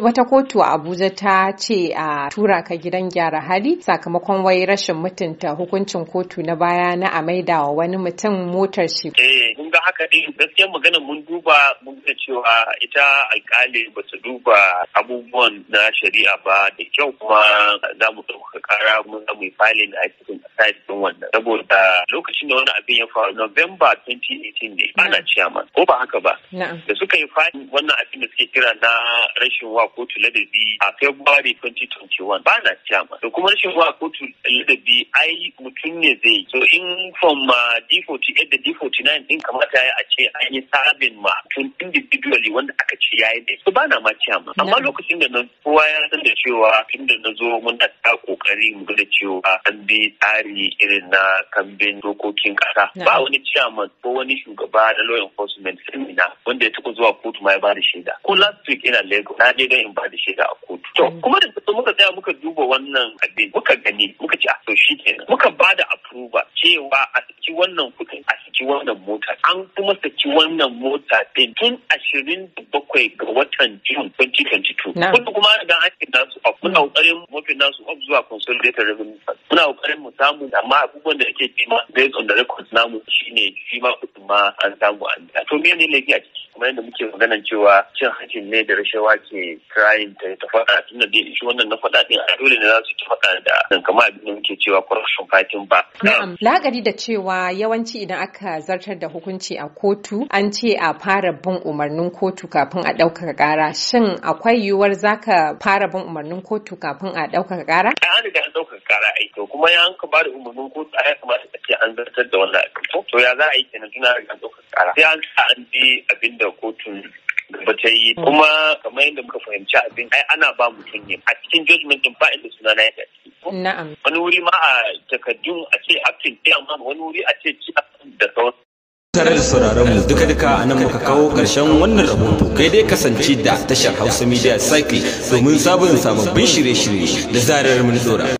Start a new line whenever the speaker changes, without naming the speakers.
wata kotu a Abuja ta ce a tura ka gidan gyara hali sakamakon wai rashin mutunta hukuncin kotu na baya na a maida wa wani mutum motar shi.
Mun ga haka din gaskiyar magana mun duba mun ga cewa ita alƙali ba ta duba abubuwan na shari'a ba da kyau kuma za mu ɗauka ƙara mun za mu yi filin a cikin site din wannan saboda lokacin da wani abin ya faru November 2018 ne ana ciyaman ko ba haka ba da suka yi filin wannan abin da suke kira na rashin wa kotu ladabi a February 2021 ba na ciyaman da kuma rashin wa kotu ladabi ai mutum ne zai so in from D48 da D49 din kamata ya ce an yi sabin ma tun individually wanda aka ce yayi ne so ba na ma ciyaman amma lokacin da na kowa ya san da cewa tun da na zo muna ta kokari mu ga cewa an bi tsari irin na kambin dokokin kasa ba wani chairman ko wani shugaba na law enforcement seminar wanda ya taɓa zuwa kotu ma ya bada shaida ko last week ina Lagos na je don in bada shaida a kotu to kuma da muka tsaya muka duba wannan abin muka gani muka ce to shikenan muka bada approval cewa a saki wannan kudin a saki wannan mota an kuma saki wannan mota din tun 27 ga watan June 2022 kuma kuma da an nasu muna kokarin mafi nasu zuwa consolidated revenue fund muna kokarin mu samu amma abubuwan da ake kima based on the records namu shine shi ma kudin ma an samu an da to me ne laifi a ciki kuma yadda muke maganan cewa cin hancin ne da rashawa ke trying ta faɗa tunda dai shi wannan na faɗa din a dole ne za su ci faɗa da kamar abin da muke cewa corruption fighting back.
Na'am, la'akari da cewa yawanci idan aka zartar da hukunci a kotu an ce a fara bin umarnin kotu kafin a ɗaukaka ƙara. Shin akwai yiwuwar zaka fara bin umarnin kotu kafin a ɗaukaka ƙara?
An riga an ɗaukaka ƙara to kuma ya ka ba da umarnin kotu a ya kamata a ce an zartar da wannan abin. To ya za a yi kenan tuna riga an ɗaukaka ƙara. Sai an sa an bi abin da kotun gaba ta yi kuma kamar yadda muka fahimci abin ai ana ba mutum ne a cikin judgment din ba inda suna na yadda
na'am
wani wuri ma a takaddun a ce acting amma wani wuri a ce ci da sauran
tare da sauraron mu duka a nan muka kawo ƙarshen wannan rahoto kai dai kasance da tashar Hausa Media Cycle domin sababbin shirye-shirye da zarar mun dora.